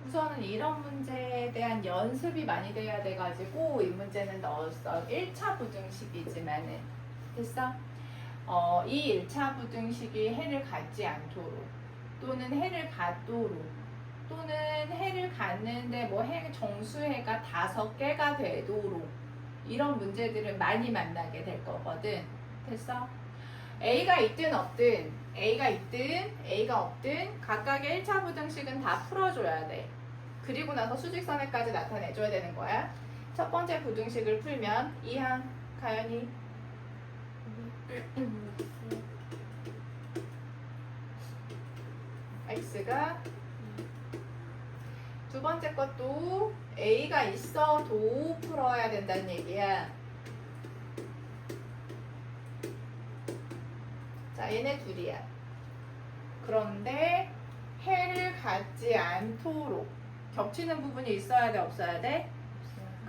우선은 이런 문제에 대한 연습이 많이 돼야 돼가지고 이 문제는 넣었어. 1차 부등식이지만은 됐어? 이 1차 부등식이 해를 갖지 않도록 또는 해를 갖도록 또는 해를 갖는데 뭐 해 정수해가 5개가 되도록 이런 문제들을 많이 만나게 될 거거든. 됐어? A가 있든 없든 A가 없든 각각의 1차 부등식은 다 풀어줘야 돼. 그리고 나서 수직선에까지 나타내줘야 되는 거야. 첫 번째 부등식을 풀면 이항 가연이 x가 두 번째 것도 A가 있어도 풀어야 된다는 얘기야. 자, 얘네 둘이야. 그런데 해를 갖지 않도록 겹치는 부분이 있어야 돼, 없어야 돼?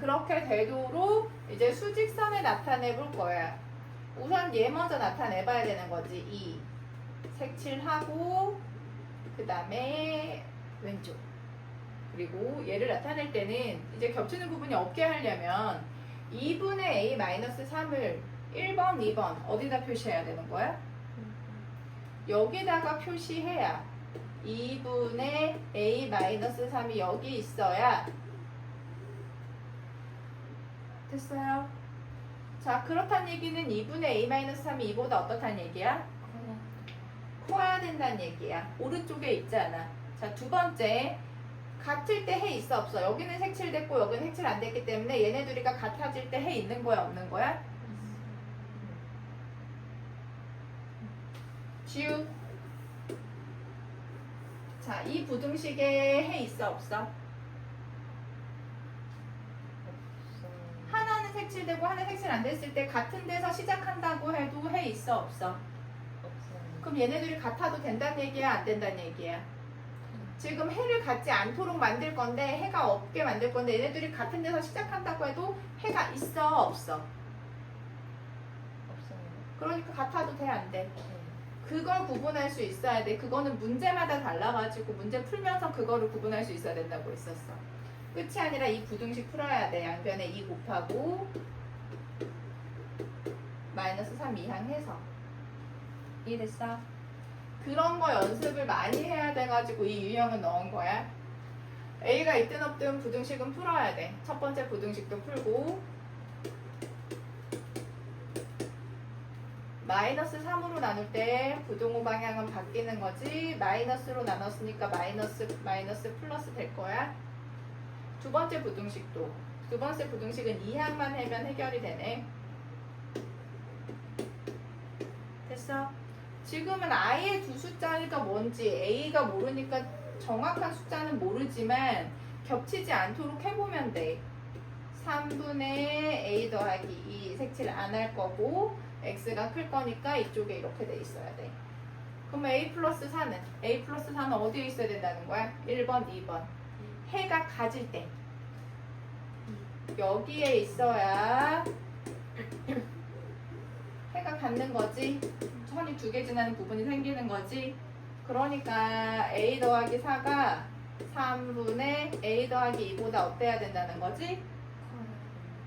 그렇게 되도록 이제 수직선에 나타내 볼 거야. 우선 얘 먼저 나타내 봐야 되는 거지. 이 색칠하고 그 다음에 왼쪽. 그리고 얘를 나타낼 때는 이제 겹치는 부분이 없게 하려면 2분의 A-3을 1번, 2번 어디다 표시해야 되는 거야? 여기다가 표시해야 2분의 A-3이 여기 있어야 됐어요? 자, 그렇다는 얘기는 2분의 A-3이 이보다 어떻다는 얘기야? 커야 된다는 얘기야. 오른쪽에 있잖아. 자, 두 번째 같을 때 해 있어 없어? 여기는 색칠됐고 여기는 색칠 안 됐기 때문에 얘네 둘이가 같아질 때 해 있는 거야 없는 거야? 지우. 자, 이 부등식에 해 있어 없어? 하나는 색칠되고 하나는 색칠 안 됐을 때 같은 데서 시작한다고 해도 해 있어 없어? 그럼 얘네들이 같아도 된다는 얘기야 안 된다는 얘기야? 지금 해를 갖지 않도록 만들 건데 해가 없게 만들 건데 얘네들이 같은 데서 시작한다고 해도 해가 있어 없어? 그러니까 같아도 돼 안 돼? 그걸 구분할 수 있어야 돼. 그거는 문제마다 달라가지고 문제 풀면서 그거를 구분할 수 있어야 된다고 했었어. 끝이 아니라 이 부등식 풀어야 돼. 양변에 2 곱하고 마이너스 3 이항해서 이해됐어? 그런 거 연습을 많이 해야 돼가지고 이 유형은 넣은 거야. A가 있든 없든 부등식은 풀어야 돼. 첫 번째 부등식도 풀고 마이너스 3으로 나눌 때 부등호 방향은 바뀌는 거지. 마이너스로 나눴으니까 마이너스 플러스 될 거야. 두 번째 부등식도 두 번째 부등식은 이항만 하면 해결이 되네. 됐어? 지금은 아예 두 숫자니까 뭔지 A가 모르니까 정확한 숫자는 모르지만 겹치지 않도록 해보면 돼. 3분의 A 더하기 2 색칠 안 할 거고 X가 클 거니까 이쪽에 이렇게 돼 있어야 돼. 그럼 A 플러스 4는 어디에 있어야 된다는 거야? 1번, 2번. 해가 가질 때 여기에 있어야 해가 갖는 거지. 선이 두 개 지나는 부분이 생기는 거지. 그러니까 A 더하기 4가 3분의 A 더하기 2보다 어때야 된다는 거지?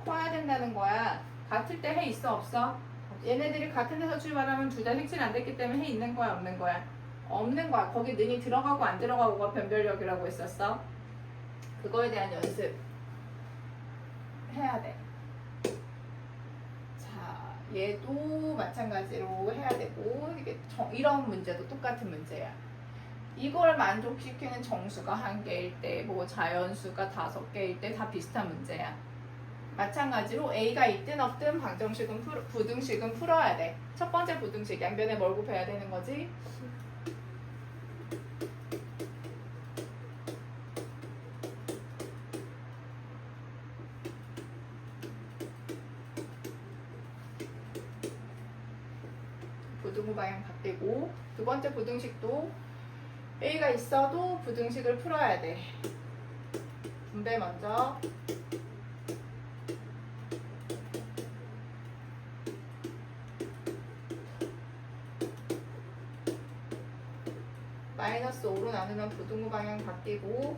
커야 된다는 거야. 같을 때 해 있어 없어? 얘네들이 같은 데서 출발하면 둘 다 색칠 안 됐기 때문에 해 있는 거야 없는 거야? 없는 거야. 거기 능이 들어가고 안 들어가고가 변별력이라고 했었어. 그거에 대한 연습 해야 돼. 자, 얘도 마찬가지로 해야 되고 이게 이런 문제도 똑같은 문제야. 이걸 만족시키는 정수가 1개일 때, 뭐 자연수가 5개일 때 다 비슷한 문제야. 마찬가지로 A가 있든 없든 부등식은 풀어야 돼. 첫 번째 부등식 양변에 뭘 곱해야 되는 거지? 부등호 방향 바뀌고 두 번째 부등식도 A가 있어도 부등식을 풀어야 돼. 분배 먼저. 마이너스 5로 나누면 부등호 방향 바뀌고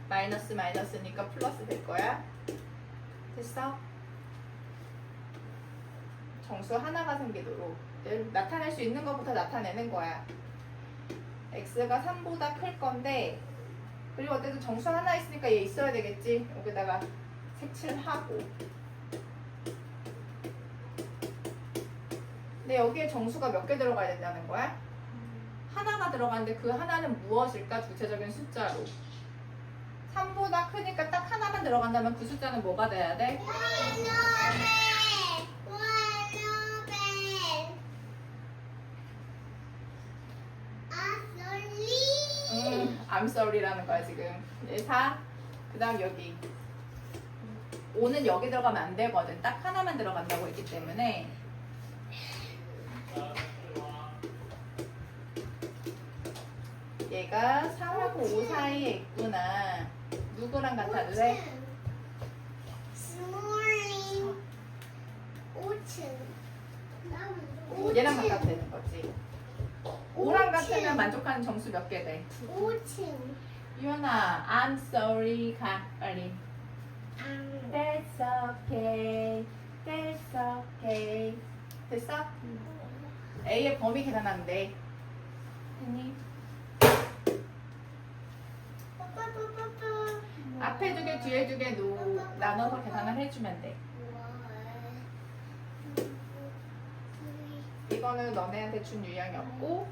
마이너스 마이너스니까 플러스 될 거야. 됐어? 정수 하나가 생기도록 나타낼 수 있는 것부터 나타내는 거야. x가 3보다 클 건데, 그리고 어쨌든 정수 하나 있으니까 얘 있어야 되겠지. 여기다가 색칠하고. 근데 여기에 정수가 몇 개 들어가야 된다는 거야? 하나가 들어가는데 그 하나는 무엇일까? 구체적인 숫자로. 3보다 크니까 딱 하나만 들어간다면 그 숫자는 뭐가 돼야 돼? I'm sorry라는 거야 지금. 4. 그 다음 여기 5는 여기 들어가면 안 되거든. 딱 하나만 들어간다고 했기 때문에 얘가 4하고 5 사이에 있구나. 누구랑 같아도 돼? 얘랑 같아도 되는 거지. 5랑 같으면 만족하는 정수 몇 개 돼? 5층. 유연아, I'm sorry. 가, 빨리. That's okay. That's okay. 됐어? A의 범위 계산하면 돼. 됐니? 앞에 두 개, 뒤에 두 개 나눠서 계산을 해주면 돼. 이거는 너네한테 준 유형이었고,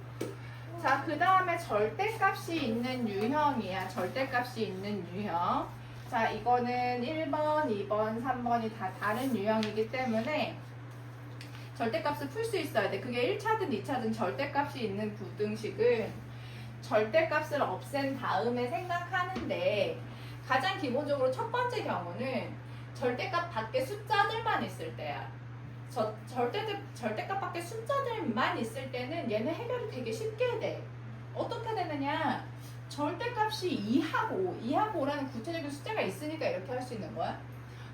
자, 그 다음에 절대값이 있는 유형이야. 절대값이 있는 유형. 자, 이거는 1번, 2번, 3번이 다 다른 유형이기 때문에 절대값을 풀 수 있어야 돼. 그게 1차든 2차든 절대값이 있는 부등식은 절대값을 없앤 다음에 생각하는데, 가장 기본적으로 첫 번째 경우는 절대값 밖에 숫자들만 있을 때야. 절대값 밖에 숫자들만 있을 때는 얘는 해결이 되게 쉽게 돼. 어떻게 되느냐? 절대값이 2하고 5라는 구체적인 숫자가 있으니까 이렇게 할 수 있는 거야.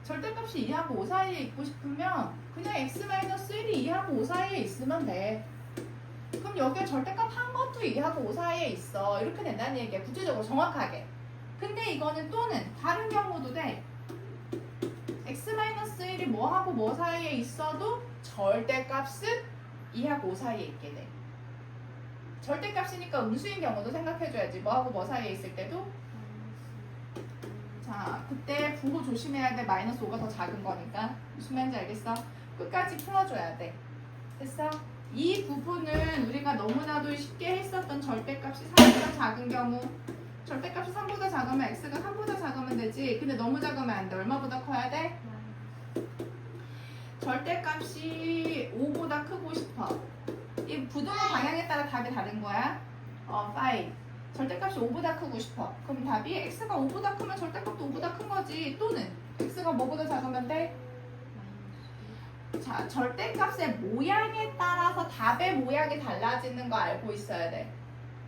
절대값이 2하고 5 사이에 있고 싶으면 그냥 x-1이 2하고 5 사이에 있으면 돼. 그럼 여기에 절대값 한 것도 2하고 5 사이에 있어. 이렇게 된다는 얘기야. 구체적으로 정확하게. 근데 이거는 또는 다른 경우도 돼. x-1이 뭐하고 뭐 사이에 있어도 절대값은 2하고 5 사이에 있게 돼. 절대값이니까 음수인 경우도 생각해줘야지. 뭐하고 뭐 사이에 있을 때도. 자, 그때 부호 조심해야 돼. -5가 더 작은 거니까. 무슨 말인지 알겠어? 끝까지 풀어줘야 돼. 됐어? 이 부분은 우리가 너무나도 쉽게 했었던 절대값이 3보다 작은 경우, 절대값이 3보다 작으면 x가 3보다 작으면 되지. 근데 너무 작으면 안 돼. 얼마보다 커야 돼? 절대값이 5보다 크고 싶어. 이 부등호 방향에 따라 답이 다른 거야. 5. 절대값이 5보다 크고 싶어. 그럼 답이 x가 5보다 크면 절대값도 5보다 큰 거지. 또는 x가 뭐보다 작으면 돼? 자, 절대값의 모양에 따라서 답의 모양이 달라지는 거 알고 있어야 돼.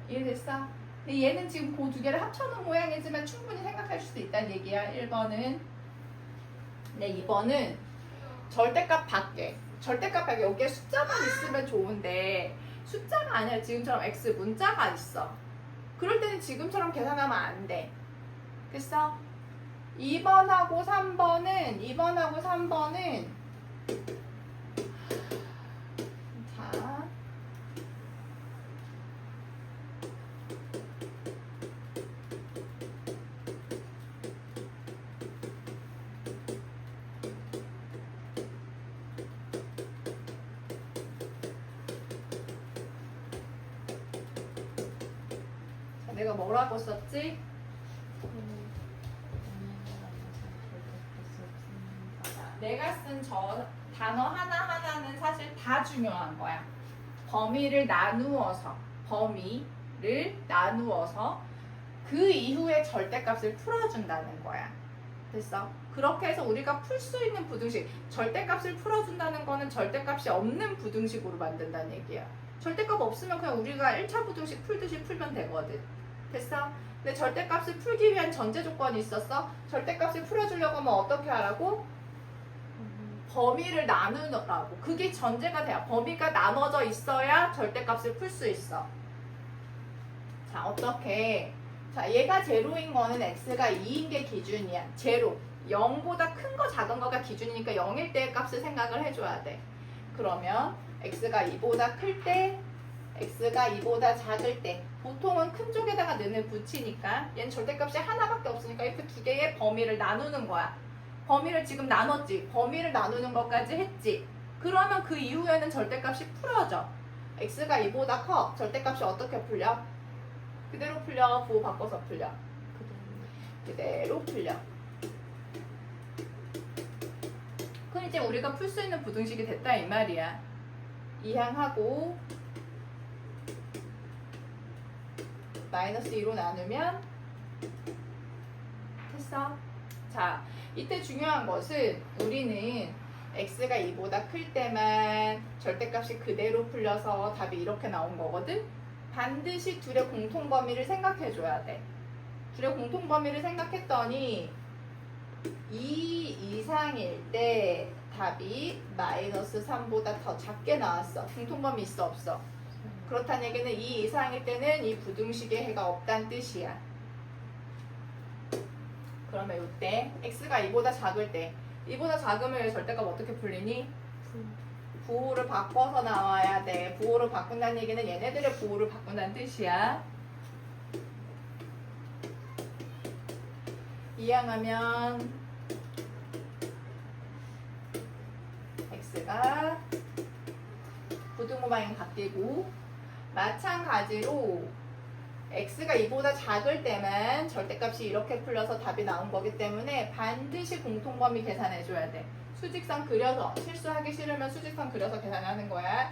이해됐어? 근데 얘는 지금 그 두 개를 합쳐놓은 모양이지만 충분히 생각할 수도 있다는 얘기야. 1번은. 네, 2번은 절대값 밖에. 절대값 밖에 여기에 숫자만 있으면 좋은데 숫자가 아니라 지금처럼 x 문자가 있어. 그럴 때는 지금처럼 계산하면 안 돼. 됐어? 2번하고 3번은 자, 내가 뭐라고 썼지? 내가 쓴 저 단어 하나하나는 사실 다 중요한 거야. 범위를 나누어서 그 이후에 절대값을 풀어준다는 거야. 됐어? 그렇게 해서 우리가 풀 수 있는 부등식, 절대값을 풀어준다는 거는 절대값이 없는 부등식으로 만든다는 얘기야. 절대값 없으면 그냥 우리가 1차 부등식 풀듯이 풀면 되거든. 됐어? 근데 절대값을 풀기 위한 전제 조건이 있었어. 절대값을 풀어주려고 하면 어떻게 하라고? 범위를 나누라고. 그게 전제가 돼야. 범위가 나눠져 있어야 절대값을 풀 수 있어. 자, 어떻게? 자, 얘가 제로인 거는 x가 2인 게 기준이야. 제로. 0보다 큰 거 작은 거가 기준이니까 0일 때의 값을 생각을 해줘야 돼. 그러면 x가 2보다 클 때, x가 2보다 작을 때 보통은 큰 쪽에다가 는을 붙이니까 얘는 절대값이 하나밖에 없으니까 그 두 개의 범위를 나누는 거야. 범위를 지금 나눴지. 범위를 나누는 것까지 했지. 그러면 그 이후에는 절대값이 풀어져. x가 2보다 커. 절대값이 어떻게 풀려? 그대로 풀려. 부호 바꿔서 풀려. 그대로 풀려. 그럼 이제 우리가 풀 수 있는 부등식이 됐다 이 말이야. 이항하고 마이너스 2로 나누면 됐어. 자, 이때 중요한 것은 우리는 x가 2보다 클 때만 절대값이 그대로 풀려서 답이 이렇게 나온 거거든. 반드시 둘의 공통범위를 생각해줘야 돼. 둘의 공통범위를 생각했더니 2 이상일 때 답이 마이너스 3보다 더 작게 나왔어. 공통범위 있어 없어? 그렇다는 얘기는 2 이상일 때는 이 부등식에 해가 없다는 뜻이야. 그러면 이때 x가 2보다 작을 때 2보다 작으면 절대값 어떻게 풀리니? 부호를 바꿔서 나와야 돼. 부호를 바꾼다는 얘기는 얘네들의 부호를 바꾼다는 뜻이야. 이항하면 x가 부등호방이 바뀌고 마찬가지로 x가 2보다 작을 때만 절대값이 이렇게 풀려서 답이 나온 거기 때문에 반드시 공통범위 계산해줘야 돼. 수직선 그려서, 실수하기 싫으면 수직선 그려서 계산하는 거야.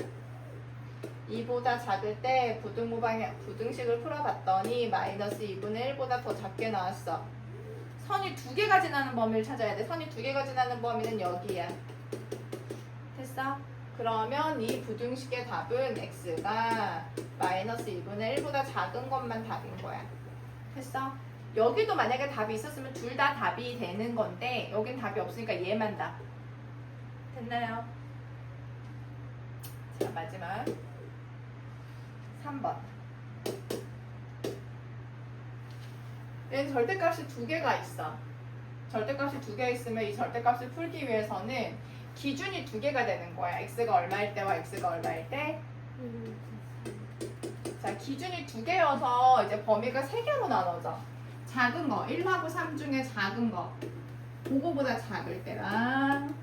2보다 작을 때 부등식을 풀어봤더니 마이너스 2분의 1보다 더 작게 나왔어. 선이 두 개가 지나는 범위를 찾아야 돼. 선이 두 개가 지나는 범위는 여기야. 됐어? 그러면 이 부등식의 답은 x가 마이너스 2분의 1보다 작은 것만 답인 거야. 됐어? 여기도 만약에 답이 있었으면 둘 다 답이 되는 건데 여긴 답이 없으니까 얘만 답. 됐나요? 자, 마지막 3번. 얘는 절대값이 두 개가 있어. 절대값이 두 개 있으면 이 절대값을 풀기 위해서는 기준이 두 개가 되는 거야. x가 얼마일 때와 x가 얼마일 때. 자, 기준이 두 개여서 이제 범위가 세 개로 나눠져. 작은 거, 1하고 3 중에 작은 거. 그거보다 작을 때랑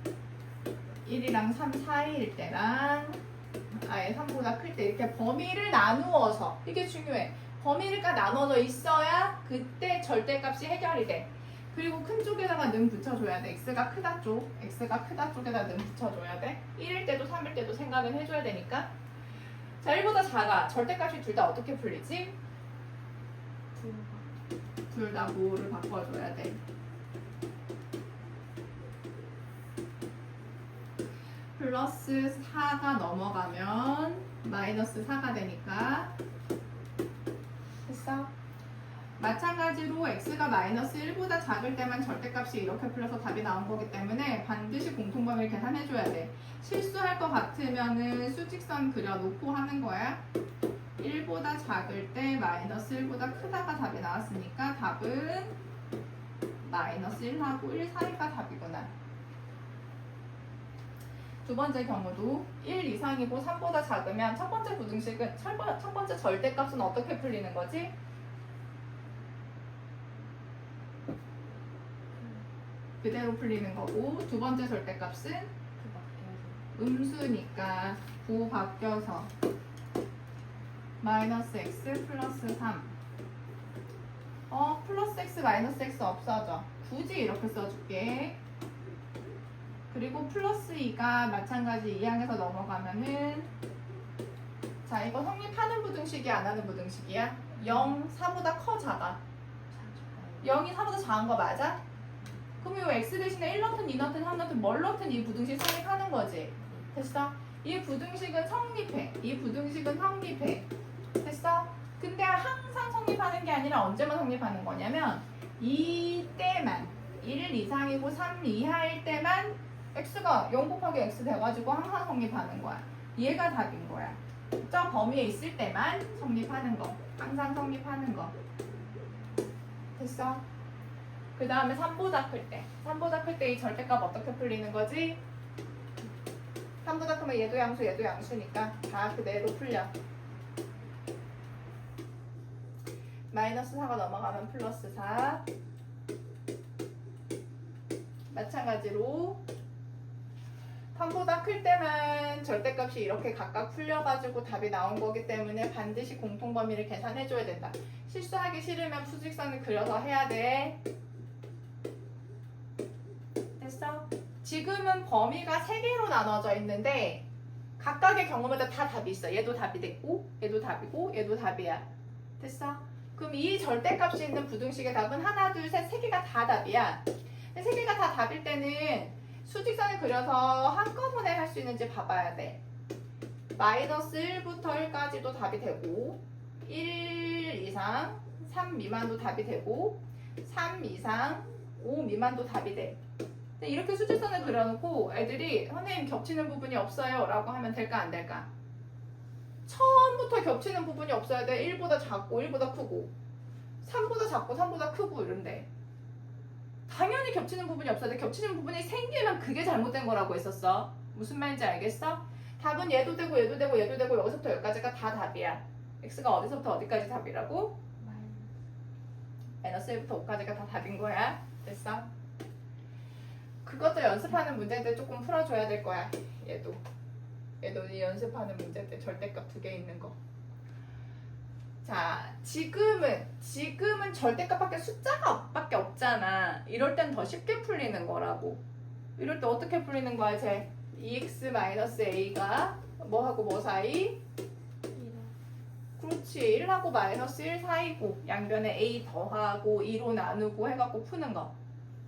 1이랑 3 사이일 때랑 아예 3보다 클 때 이렇게 범위를 나누어서 이게 중요해. 범위가 나눠져 있어야 그때 절대값이 해결이 돼. 그리고 큰 쪽에다가 는 붙여줘야 돼. x가 크다 쪽, x가 크다 쪽에다 는 붙여줘야 돼. 1일 때도 3일 때도 생각은 해줘야 되니까. 자, 1보다 작아. 절대값이 둘 다 어떻게 풀리지? 둘 다 부호를 바꿔줘야 돼. 플러스 4가 넘어가면 마이너스 4가 되니까. 됐어? 마찬가지로 x가 마이너스 1보다 작을 때만 절대값이 이렇게 풀려서 답이 나온 거기 때문에 반드시 공통범위를 계산해줘야 돼. 실수할 것 같으면은 수직선 그려놓고 하는 거야. 1보다 작을 때 마이너스 1보다 크다가 답이 나왔으니까 답은 마이너스 1하고 1 사이가 답이구나. 두 번째 경우도 1 이상이고 3보다 작으면 첫 번째 부등식은 첫 번째 절대값은 어떻게 풀리는 거지? 그대로 풀리는 거고 두 번째 절대값은 음수니까 부호 바뀌어서 마이너스 x 플러스 3 플러스 x 마이너스 x 없어져. 굳이 이렇게 써줄게. 그리고 플러스 2가 마찬가지 2항에서 넘어가면은 자, 이거 성립하는 부등식이 안 하는 부등식이야? 0, 4보다 커 작아? 0이 4보다 작은 거 맞아? 그럼 이 x 대신에 1 넣든 2 넣든 3 넣든 뭘 넣든 이 부등식 성립하는 거지. 됐어? 이 부등식은 성립해. 이 부등식은 성립해. 됐어? 근데 항상 성립하는 게 아니라 언제만 성립하는 거냐면 이때만 1 이상이고 3 이하일 때만 x가 0 곱하기 x 돼가지고 항상 성립하는 거야. 얘가 답인 거야. 저 범위에 있을 때만 성립하는 거. 항상 성립하는 거. 됐어? 그 다음에 3보다 클 때. 3보다 클 때 이 절대값 어떻게 풀리는 거지? 3보다 크면 얘도 양수, 얘도 양수니까 다 그대로 풀려. 마이너스 4가 넘어가면 플러스 4. 마찬가지로 3보다 클 때만 절대값이 이렇게 각각 풀려가지고 답이 나온 거기 때문에 반드시 공통범위를 계산해줘야 된다. 실수하기 싫으면 수직선을 그려서 해야 돼. 됐어? 지금은 범위가 3개로 나눠져 있는데 각각의 경우마다 다 답이 있어. 얘도 답이 됐고 얘도 답이고 얘도 답이야. 됐어? 그럼 이 절대값이 있는 부등식의 답은 하나, 둘, 셋, 3개가 다 답이야. 3개가 다 답일 때는 수직선을 그려서 한꺼번에 할 수 있는지 봐봐야 돼. 마이너스 1부터 1까지도 답이 되고 1 이상 3 미만도 답이 되고 3 이상 5 미만도 답이 돼. 근데 이렇게 수직선을 그려놓고 애들이 선생님 겹치는 부분이 없어요 라고 하면 될까 안 될까? 처음부터 겹치는 부분이 없어야 돼. 1보다 작고 1보다 크고 3보다 작고 3보다 크고 이런데 당연히 겹치는 부분이 없어야 돼. 겹치는 부분이 생기면 그게 잘못된 거라고 했었어. 무슨 말인지 알겠어? 답은 얘도 되고 얘도 되고 얘도 되고 여기서부터 여기까지가 다 답이야. x가 어디서부터 어디까지 답이라고? 마이너스 1부터 5까지가 다 답인 거야. 됐어? 그것도 연습하는 문제들 조금 풀어줘야 될 거야. 얘도 이 연습하는 문제들 절대값 2개 있는 거. 자, 지금은 절대값밖에 숫자가 밖에 없잖아. 이럴 땐 더 쉽게 풀리는 거라고. 이럴 때 어떻게 풀리는 거야, 쟤? 2x-a가 뭐하고 뭐 사이? 그렇지. 1하고 마이너스 1 사이고 양변에 a 더하고 2로 나누고 해갖고 푸는 거.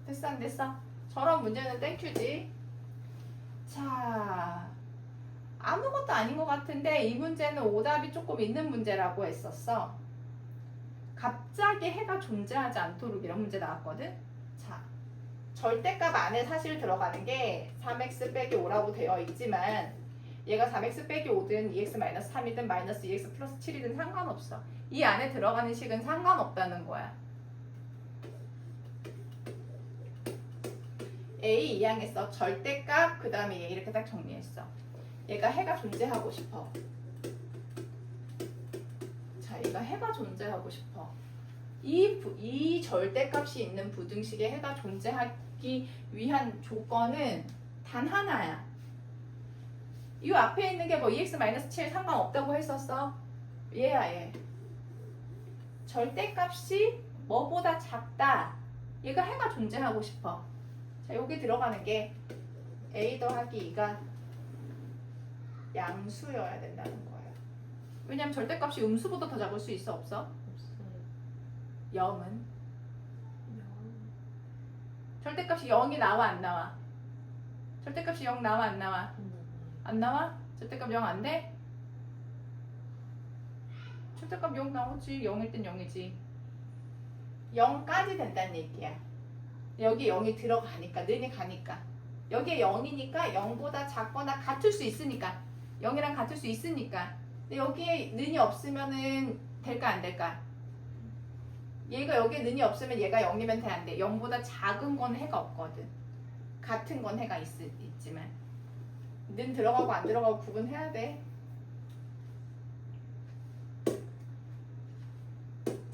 됐어 안 됐어? 저런 문제는 땡큐지. 자, 아무것도 아닌 것 같은데 이 문제는 오답이 조금 있는 문제라고 했었어. 갑자기 해가 존재하지 않도록 이런 문제 나왔거든. 자, 절대값 안에 사실 들어가는 게 3x 빼기 5라고 되어 있지만 얘가 3x 빼기 5든 2x-3이든 마이너스 2x 플러스 7이든 상관없어. 이 안에 들어가는 식은 상관없다는 거야. A 이항했어. 절대값 그 다음에 얘 이렇게 딱 정리했어. 얘가 해가 존재하고 싶어. 자, 얘가 해가 존재하고 싶어. 이 절대값이 있는 부등식에 해가 존재하기 위한 조건은 단 하나야. 이 앞에 있는 게 뭐 2x-7 상관없다고 했었어. 얘야 얘. 절대값이 뭐보다 작다. 얘가 해가 존재하고 싶어. 자, 여기 들어가는 게 a 더하기 2가 양수여야 된다는 거예요. 왜냐면 절대값이 음수보다 더 작을 수 있어 없어? 없어요. 0은? 절대값이 0이 나와 안 나와? 절대값이 0 나와 안 나와? 안 나와? 절대값 0 안 돼? 절대값 0 나오지. 0일 땐 0이지. 0까지 된다는 얘기야. 여기 0이 들어가니까, 는이 가니까. 여기에 0이니까 0보다 작거나 같을 수 있으니까. 0이랑 같을 수 있으니까. 근데 여기에 는이 없으면은 될까 안 될까? 얘가 여기에 는이 없으면 얘가 0이면 돼 안 돼? 0보다 작은 건 해가 없거든. 같은 건 해가 있지만. 는 들어가고 안 들어가고 구분해야 돼.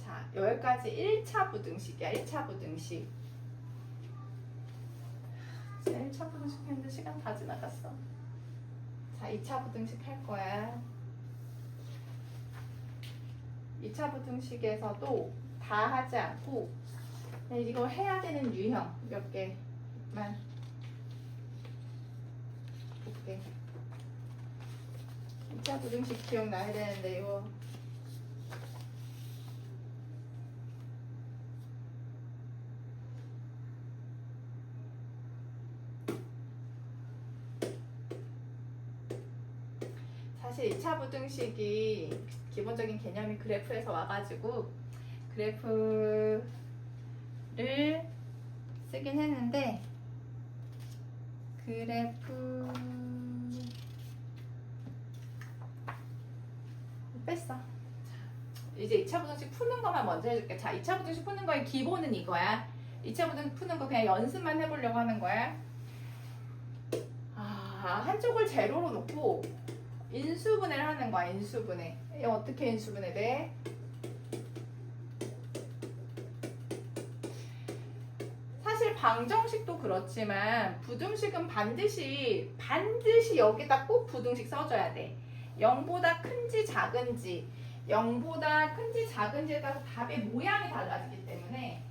자, 여기까지 1차 부등식이야. 1차 부등식. 1차 부등식 했는데 시간 다 지나갔어. 자, 2차 부등식 할 거야. 2차 부등식에서도 다 하지 않고 이거 해야 되는 유형 몇 개만 볼게. 2차 부등식 기억나야 되는데 이거 사실 2차 부등식이 기본적인 개념이 그래프에서 와가지고 그래프를 쓰긴 했는데 그래프 뺐어. 자, 이제 2차 부등식 푸는 것만 먼저 해줄게. 자, 2차 부등식 푸는 거의 기본은 이거야. 2차 부등식 푸는 거 그냥 연습만 해보려고 하는 거야. 한쪽을 제로로 놓고 인수분해를 하는 거야. 인수분해. 이거 어떻게 인수분해 돼? 사실 방정식도 그렇지만 부등식은 반드시 여기다 꼭 부등식 써줘야 돼. 0보다 큰지 작은지 0보다 큰지 작은지에 따라서 답의 모양이 달라지기 때문에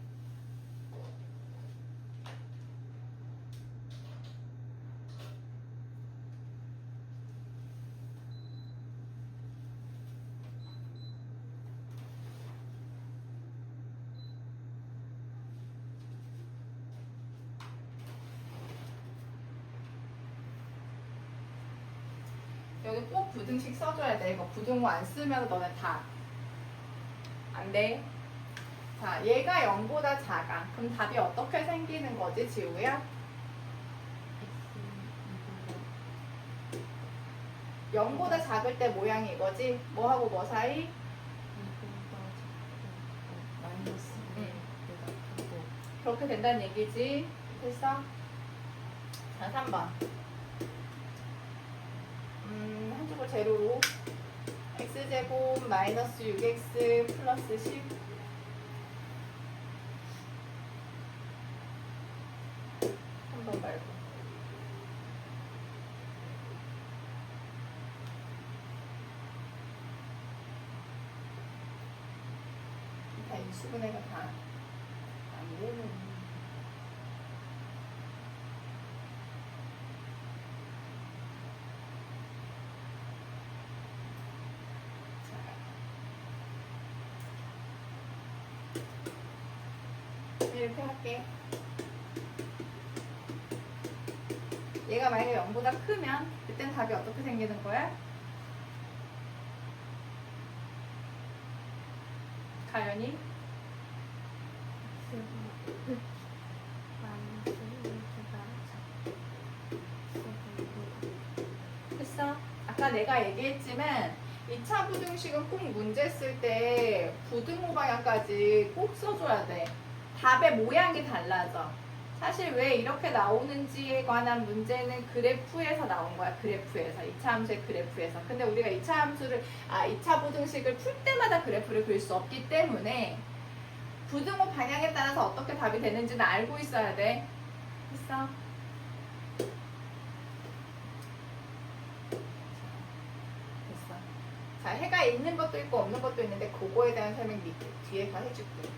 여기 꼭 부등식 써줘야 돼. 이거 부등호 안 쓰면 너네 다 안 돼. 자, 얘가 0보다 작아. 그럼 답이 어떻게 생기는 거지, 지우야? 0보다 작을 때 모양이 이거지? 뭐하고 뭐 사이? 그렇게 된다는 얘기지? 됐어? 자, 3번. 한쪽을 제로로 x제곱 마이너스 6x 플러스 10 3번 말고 다 인수분해가 다 안 되는 이렇게 할게. 얘가 만약에 0보다 크면 그땐 답이 어떻게 생기는 거야? 가연이? 됐어? 아까 내가 얘기했지만 2차 부등식은 꼭 문제 쓸 때 부등호 방향까지 꼭 써줘야 돼. 답의 모양이 달라져. 사실 왜 이렇게 나오는지에 관한 문제는 그래프에서 나온 거야. 그래프에서. 2차 함수의 그래프에서. 근데 우리가 2차 부등식을 풀 때마다 그래프를 그릴 수 없기 때문에 부등호 방향에 따라서 어떻게 답이 되는지는 알고 있어야 돼. 됐어? 됐어. 자, 해가 있는 것도 있고 없는 것도 있는데 그거에 대한 설명 뒤에 다 해줄게.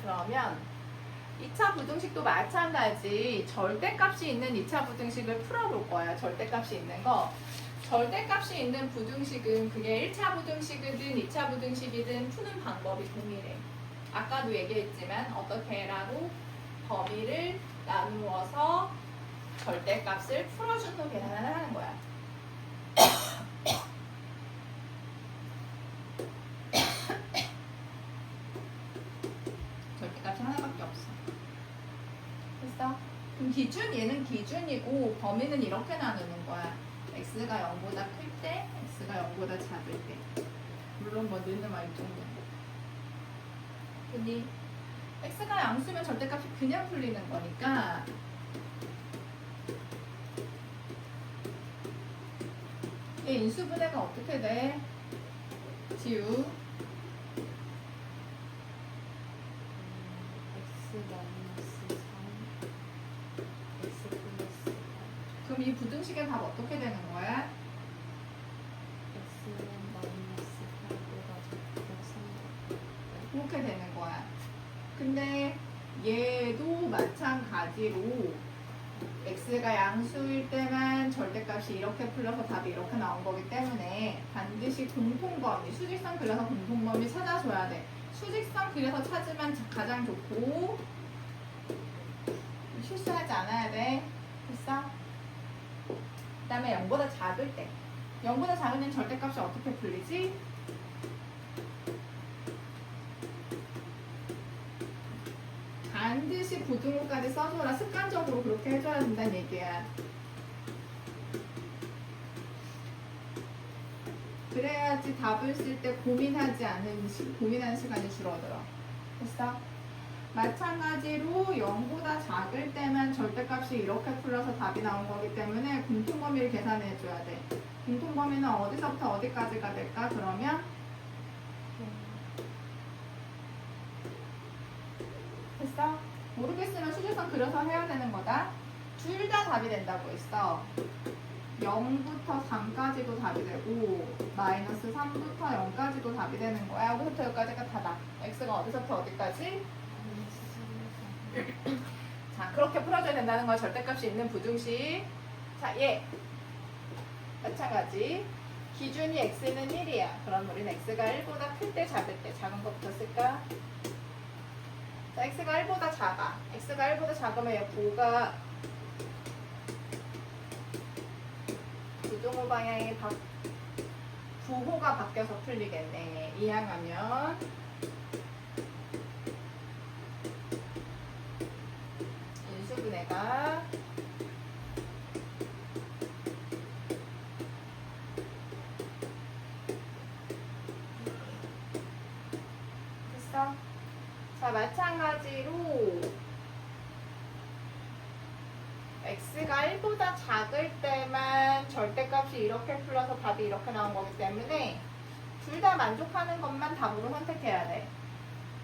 그러면 2차 부등식도 마찬가지 절대값이 있는 2차 부등식을 풀어볼 거야. 절대값이 있는 거. 절대값이 있는 부등식은 그게 1차 부등식이든 2차 부등식이든 푸는 방법이 동일해. 아까도 얘기했지만 어떻게 해라고 범위를 나누어서 절대값을 풀어준 후 계산을 하는 거야. 얘는 기준이고 범위는 이렇게 나누는 거야. x가 0보다 클 때, x가 0보다 작을 때. 물론 뭐 늘는 말 이 정도. 근데 x가 양수면 절대값이 그냥 풀리는 거니까 얘 인수분해가 어떻게 돼? 지우 그럼 이 부등식의 답 어떻게 되는 거야? 이렇게 되는 거야. 근데 얘도 마찬가지로 x가 양수일 때만 절대값이 이렇게 풀려서 답이 이렇게 나온 거기 때문에 반드시 공통범위, 수직선 그려서 공통범위 찾아줘야 돼. 수직선 그려서 찾으면 가장 좋고 실수하지 않아야 돼. 됐어? 그 다음에 0보다 작을 때 0보다 작으면 절대값이 어떻게 풀리지? 반드시 부등호까지 써줘라. 습관적으로 그렇게 해줘야 된다는 얘기야. 그래야지 답을 쓸 때 고민하는 시간이 줄어들어. 됐어? 마찬가지로 0보다 작을 때만 절대값이 이렇게 풀려서 답이 나온 거기 때문에 공통범위를 계산해 줘야 돼. 공통범위는 어디서부터 어디까지가 될까? 그러면 됐어? 모르겠으면 수직선 그려서 해야 되는 거다. 둘 다 답이 된다고 했어. 0부터 3까지도 답이 되고 마이너스 3부터 0까지도 답이 되는 거야. 여기서부터 여기까지가 다다. x가 어디서부터 어디까지? 자, 그렇게 풀어줘야 된다는 거야. 절대값이 있는 부등식. 자, 얘 마찬가지. 기준이 x는 1이야. 그럼 우리는 x가 1보다 클 때 작을 때 작은 것부터 쓸까? 자, x가 1보다 작아. x가 1보다 작으면 얘 부등호 방향이 부호가 바뀌어서 풀리겠네. 이항하면 인수분해가 됐어? 자, 마찬가지로 x가 1보다 작을 때만 절대값이 이렇게 풀려서 답이 이렇게 나온 거기 때문에 둘 다 만족하는 것만 답으로 선택해야 돼.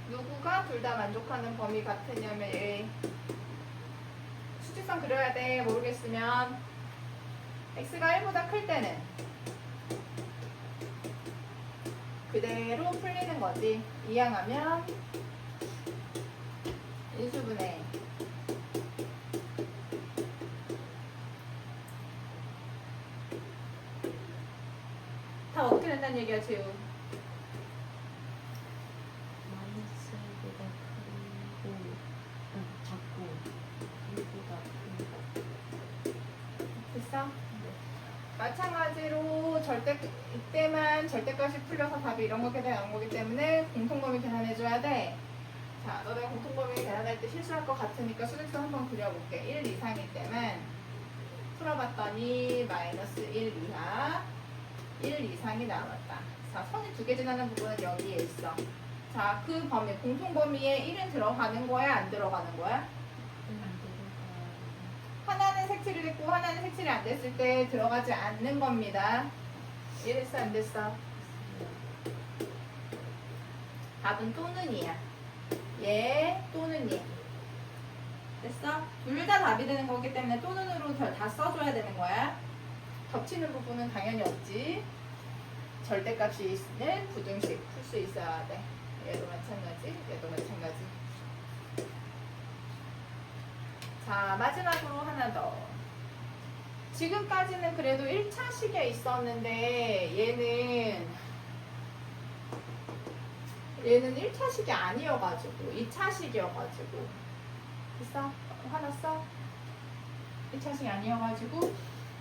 누구가 둘 다 만족하는 범위 같으냐면 얘 수직선 그려야 돼. 모르겠으면 x가 1보다 클 때는 그대로 풀리는 거지. 이항하면 인수분해 다 어떻게 된다는 얘기야, 지우? 마이너스보다 크고 작고 1보다 큰 됐어? 마찬가지로 이때만 절대값이 풀려서 답이 이런 거게 나온 거기 때문에 공통범위 계산해줘야 돼. 자, 너네 공통범위 계산할 때 실수할 것 같으니까 수직선 한번 그려볼게. 1 이상일 때만 풀어봤더니 마이너스 1 이하 1 이상이 나왔다. 자, 선이 두 개 지나는 부분은 여기에 있어. 자, 그 범위, 공통범위에 1은 들어가는 거야? 안 들어가는 거야? 하나는 색칠이 됐고 하나는 색칠이 안 됐을 때 들어가지 않는 겁니다. 이해됐어? 안 됐어? 답은 또는이야. 얘 또는 얘. 됐어? 둘 다 답이 되는 거기 때문에 또는으로 다 써줘야 되는 거야. 겹치는 부분은 당연히 없지. 절대값이 있는 부등식 풀 수 있어야 돼. 얘도 마찬가지, 얘도 마찬가지. 자, 마지막으로 하나 더. 지금까지는 그래도 1차식에 있었는데 얘는 1차식이 아니어가지고 2차식이어가지고 됐어? 화났어? 1차식이 아니어가지고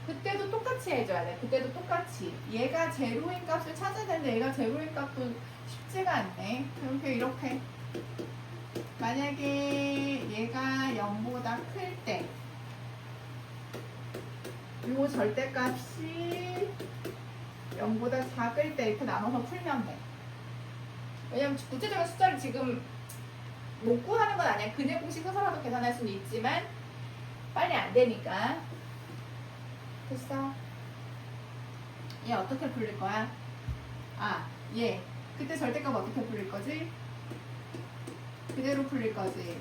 그때도 똑같이 해줘야 돼. 그때도 똑같이 얘가 제로인 값을 찾아야 되는데 얘가 제로인 값도 쉽지가 않네. 이렇게 만약에 얘가 0보다 클 때 요 절대값이 0보다 작을 때 이렇게 나눠서 풀면 돼. 왜냐면 구체적인 숫자를 지금 못 구하는 건 아니야. 그냥 공식 써서라도 계산할 수는 있지만 빨리 안 되니까. 됐어? 얘 어떻게 풀릴 거야? 아, 얘 그때 절대값 어떻게 풀릴 거지? 그대로 풀릴 거지.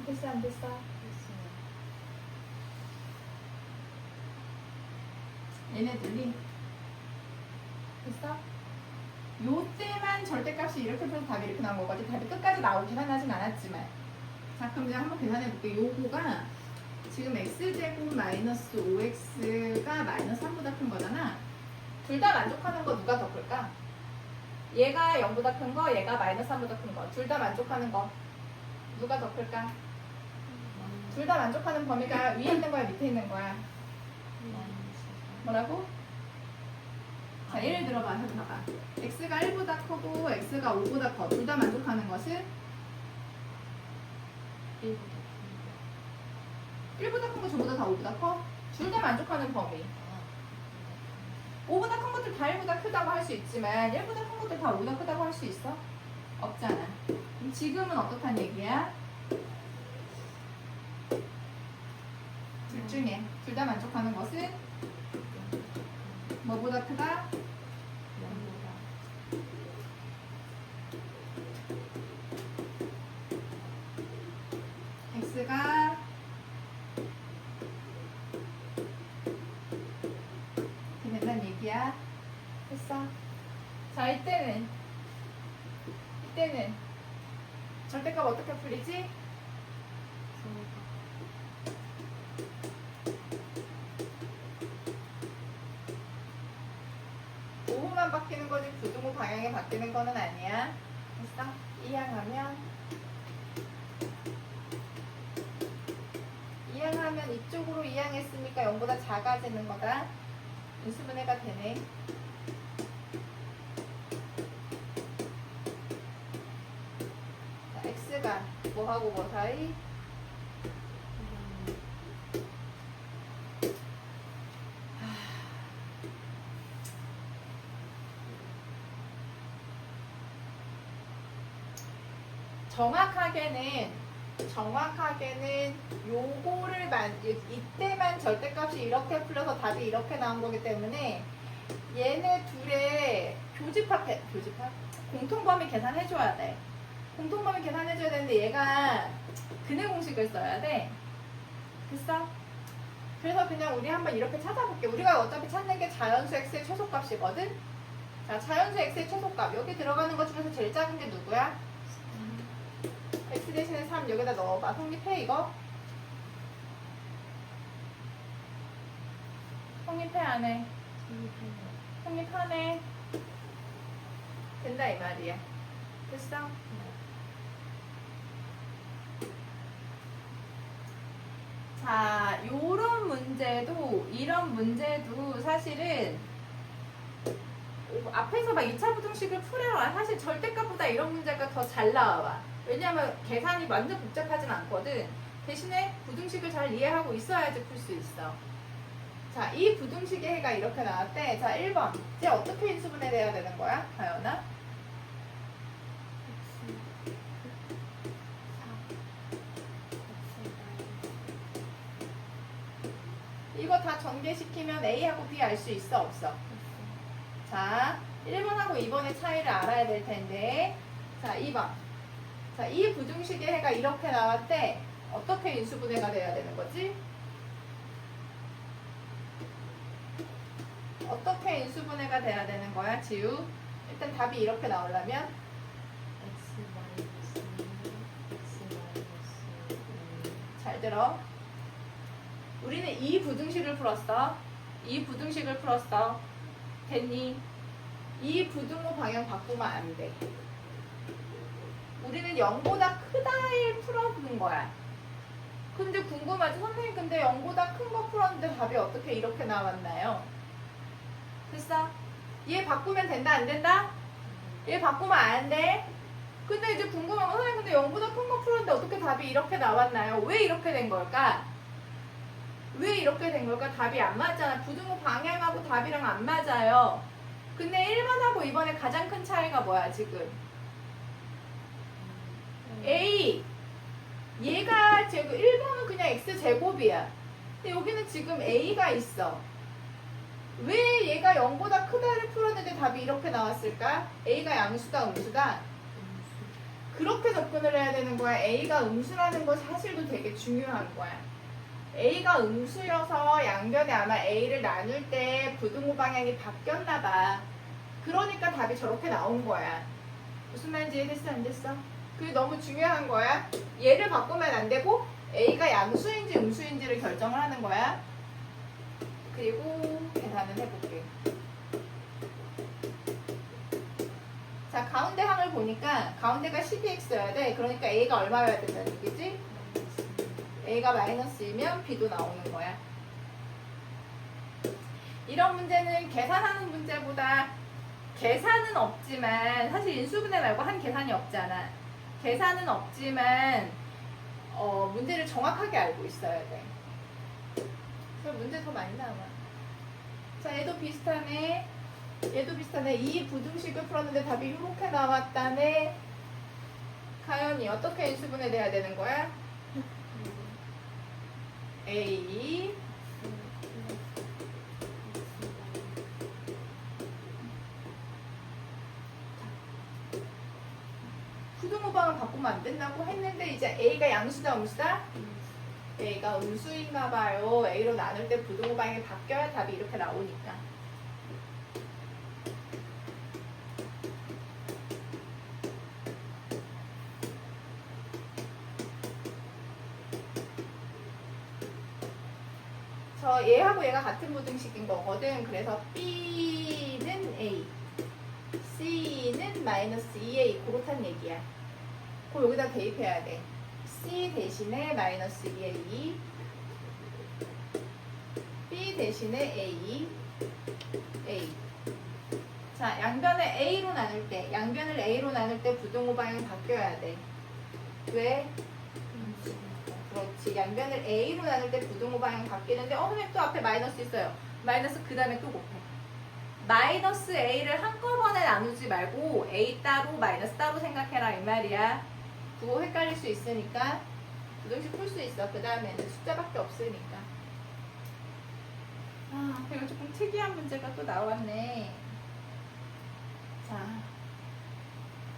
됐어 안 됐어? 얘네들이 됐어? 요 때만 절대값이 이렇게 풀어서 답이 이렇게 나온 거거든. 답이 끝까지 나오고 계산하진 않았지만. 자, 그럼 이제 한번 계산해 볼게. 요거가 지금 x제곱 마이너스 5x가 마이너스 3보다 큰 거잖아. 둘 다 만족하는 거 누가 더 클까? 얘가 0보다 큰 거, 얘가 마이너스 3보다 큰 거. 둘 다 만족하는 거 누가 더 클까? 둘 다 만족하는 범위가 위에 있는 거야, 밑에 있는 거야? 뭐라고? 자, 예를 들어봐. 해봐봐. x가 1보다 크고 x가 5보다 커. 둘 다 만족하는 것은 1보다 1보다 큰 거. 큰 거 전부 다 5보다 커? 둘 다 만족하는 범위. 아, 5보다 큰 것들 다 1보다 크다고 할 수 있지만 1보다 큰 것들 다 5보다 크다고 할 수 있어? 없잖아. 그럼 지금은 어떻단 얘기야? 둘 중에 둘 다 만족하는 것은 뭐보다 크다? 0보다 x가 이렇게 된다는 얘기야. 됐어. 자, 이때는 절대값 어떻게 풀리지? 5호만 바뀌는 거지 부등호 방향이 바뀌는 거는 아니야. 됐어? 이항하면 이쪽으로 이항했으니까 0보다 작아지는 거다. 인수분해가 되네. 자, x가 뭐하고 뭐 사이? 정확하게는 요거를 이때만 절대값이 이렇게 풀려서 답이 이렇게 나온 거기 때문에 얘네 둘의 교집합 공통범위 계산해줘야 돼. 공통범위 계산해줘야 되는데 얘가 근해 공식을 써야 돼. 됐어? 그래서 그냥 우리 한번 이렇게 찾아볼게. 우리가 어차피 찾는 게 자연수 x의 최소값이거든. 자, 자연수 x의 최소값 여기 들어가는 것 중에서 제일 작은 게 누구야? x 대신에 3 여기다 넣어봐. 성립해 이거? 성립해 안 해? 성립하네. 된다 이 말이야. 됐어? 자, 이런 문제도 사실은 앞에서 막 2차 부등식을 풀어라. 사실 절대값보다 이런 문제가 더 잘 나와. 왜냐면 계산이 완전 복잡하진 않거든. 대신에 부등식을 잘 이해하고 있어야지 풀 수 있어. 자, 이 부등식의 해가 이렇게 나왔대. 자, 1번. 이제 어떻게 인수분해돼야 되는 거야? 다연아? 이거 다 전개시키면 A하고 B 알 수 있어? 없어? 자, 1번하고 2번의 차이를 알아야 될 텐데. 자, 2번. 자, 이 부등식의 해가 이렇게 나왔대. 어떻게 인수분해가 돼야 되는 거지? 어떻게 인수분해가 돼야 되는 거야, 지우? 일단 답이 이렇게 나오려면 잘 들어. 우리는 이 부등식을 풀었어. 됐니? 이 부등호 방향 바꾸면 안 돼. 우리는 0보다 크다를 풀어보는 거야. 근데 궁금하지? 선생님 근데 0보다 큰 거 풀었는데 답이 어떻게 이렇게 나왔나요? 됐어? 얘 바꾸면 된다 안 된다? 얘 바꾸면 안 돼. 근데 이제 궁금한 건 선생님 근데 0보다 큰 거 풀었는데 어떻게 답이 이렇게 나왔나요? 왜 이렇게 된 걸까? 답이 안 맞잖아. 부등호 방향하고 답이랑 안 맞아요. 근데 1번하고 2번의 가장 큰 차이가 뭐야 지금? A 얘가 지금 1번은 그냥 x제곱이야. 근데 여기는 지금 A가 있어. 왜 얘가 0보다 크다를 풀었는데 답이 이렇게 나왔을까? A가 양수다 음수다? 그렇게 접근을 해야 되는 거야. A가 음수라는 거 사실도 되게 중요한 거야. A가 음수여서 양변에 아마 A를 나눌 때 부등호 방향이 바뀌었나 봐. 그러니까 답이 저렇게 나온 거야. 무슨 말인지 이해됐어 안 됐어? 그게 너무 중요한 거야. 얘를 바꾸면 안 되고 A가 양수인지 음수인지를 결정을 하는 거야. 그리고 계산을 해볼게. 자, 가운데 항을 보니까 가운데가 12x여야 돼. 그러니까 A가 얼마여야 된다는 얘기지? A가 마이너스이면 B도 나오는 거야. 이런 문제는 계산하는 문제보다 계산은 없지만 사실 인수분해 말고 한 계산이 없잖아. 계산은 없지만 문제를 정확하게 알고 있어야 돼. 그럼 문제 더 많이 나와. 자, 얘도 비슷하네. 얘도 비슷하네. 이 부등식을 풀었는데 답이 이렇게 나왔다네. 가연이 어떻게 인수분해돼야 되는 거야? A 부등호방을 바꾸면 안 된다고 했는데 이제 A가 양수다 음수다? A가 음수인가 봐요. A로 나눌 때 부등호방이 바뀌어야 답이 이렇게 나오니까. 저 얘하고 얘가 같은 부등식인 거거든. 그래서 B는 A, C는 마이너스 2A 그렇단 얘기야. 그럼 여기다 대입해야 돼. C 대신에 마이너스 2A, B 대신에 A, A. 자, 양변을 A로 나눌 때, 양변을 A로 나눌 때 부등호방이 바뀌어야 돼. 왜? 그렇지. 양변을 A로 나눌 때 부등호방이 바뀌는데 선생님 또 앞에 마이너스 있어요. 마이너스 그 다음에 또 곱해. 마이너스 A를 한꺼번에 나누지 말고 A 따로 마이너스 따로 생각해라 이 말이야. 그거 헷갈릴 수 있으니까 부등식 풀 수 있어. 그 다음에는 숫자밖에 없으니까. 아, 이거 조금 특이한 문제가 또 나왔네. 자,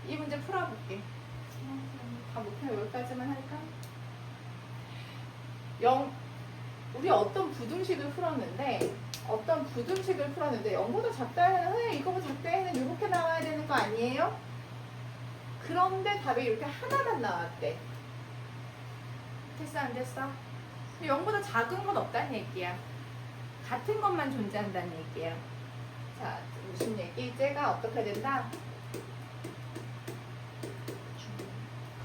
이 문제 풀어볼게. 다 못해. 여기까지만 할까? 우리 어떤 부등식을 풀었는데 0보다 작다 해는 이거보다 작다 해는 이렇게 나와야 되는 거 아니에요? 그런데 답이 이렇게 하나만 나왔대. 됐어 안 됐어? 0보다 작은 건 없다는 얘기야. 같은 것만 존재한다는 얘기야. 자, 무슨 얘기? 쟤가 어떻게 된다?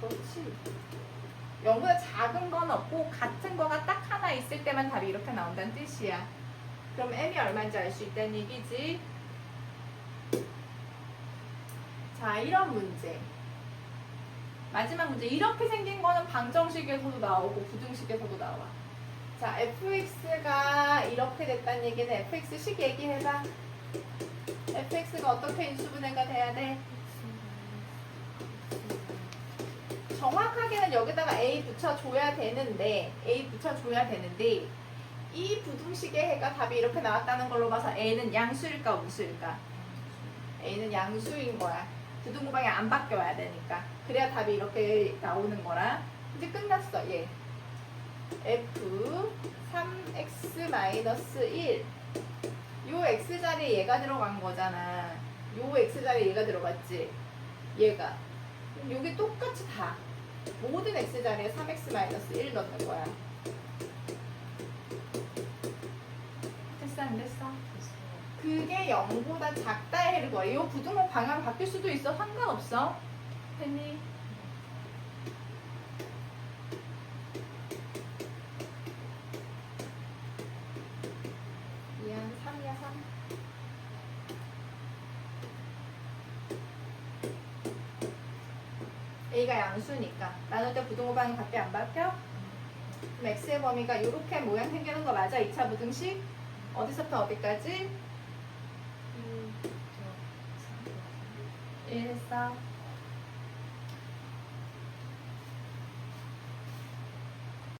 그렇지. 0보다 작은 건 없고 같은 거가 딱 하나 있을 때만 답이 이렇게 나온다는 뜻이야. 그럼 m이 얼마인지 알 수 있다는 얘기지. 자, 이런 문제. 마지막 문제. 이렇게 생긴 거는 방정식에서도 나오고 부등식에서도 나와. 자, fx가 이렇게 됐다는 얘기는 fx식 얘기해봐. fx가 어떻게 인수분해가 돼야 돼? 정확하게는 여기다가 a 붙여줘야 되는데 이 부등식의 해가 답이 이렇게 나왔다는 걸로 봐서 a는 양수일까 음수일까? a는 양수인 거야. 부등호방이 안 바뀌어야 되니까. 그래야 답이 이렇게 나오는 거라. 이제 끝났어. 얘 f 3x-1 요 x자리에 얘가 들어간 거잖아. 요 x자리에 얘가 들어갔지. 얘가 여기 똑같이 다 모든 x자리에 3x-1 넣는 거야. 됐어 안 됐어? 그게 0보다 작다의 해를 구해. 이 부등호 방향 바뀔 수도 있어. 상관없어. 됐니? 미안 3이야 3. A가 양수니까 나눌 때 부등호 방향 바뀌어 안 바뀌어? 그럼 X의 범위가 이렇게 모양 생기는 거 맞아? 2차 부등식? 어디서부터 어디까지? 1 했어.